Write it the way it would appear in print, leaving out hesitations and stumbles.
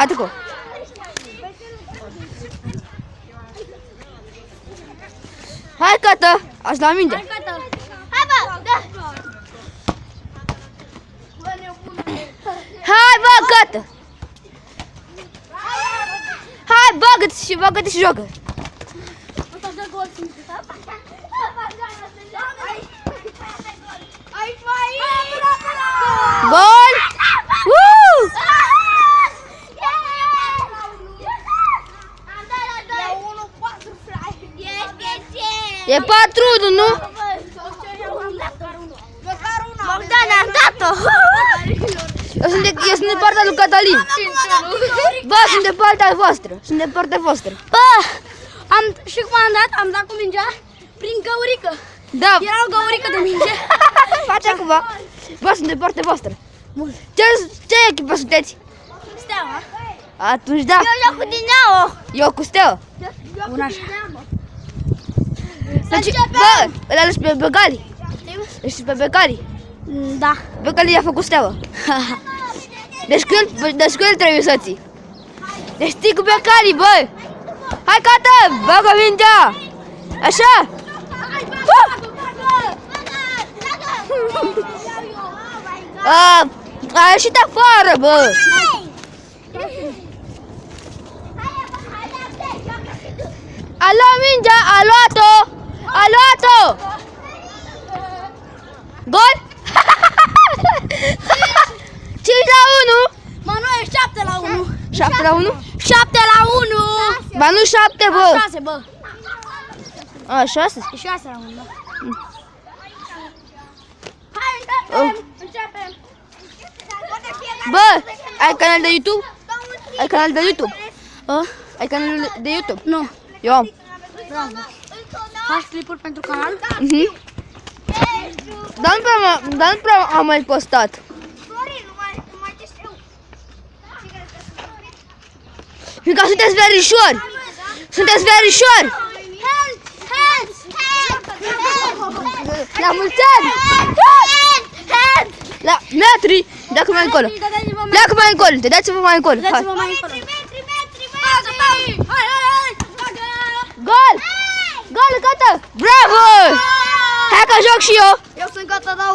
Atacă. Hai, Cata, aș la minge. Hai, bă, da. Hai, bă, Cata. Hai, bagă-te și joacă. Gol! E 4-1, nu? Bogdan, am dat-o! Eu sunt de partea lui Catalin. Bă, sunt de partea voastră. Bă, și cum am dat? Am dat cu mingea prin găurică. Da. Era o găurică de minge. Face acum. Bă, sunt de partea voastră. Ce echipă sunteți? Steaua. Atunci da. Eu joc cu Dinamo. Eu cu Steaua. Un așa. Deci, bă, ăla îl pe Begali. Ești pe Begali. Da. Begali i-a făcut Steaua. Deci cu el trebuie să ții. Deci știi cu Begali, bă. Hai, Cata, bagă mingea. Așa. A ieșit afară, bă. A luat mingea, a luat-o. A luat-o. Gol? 5-1. Mă, nu, e 7-1. 7-1? 7-1. Ba nu 7, bă. 6, bă. A, 6? E 6-1, da. Hai, începem. Bă, ai canal de YouTube? Ai canal de YouTube? Ai canal de YouTube? Nu. Eu am. Faci clipuri pentru canal? Dar nu prea am mai postat. Fiindcă sunteți verișori. Sunteți verișori. La mulți ani. La metri. Dacă mai încolo. Dacă mai încolo. Dați-vă mai încolo. Dați-vă mai încolo. Gol! Gol, Cata! Bravo! Hai că joc și eu. Eu sunt gata, dau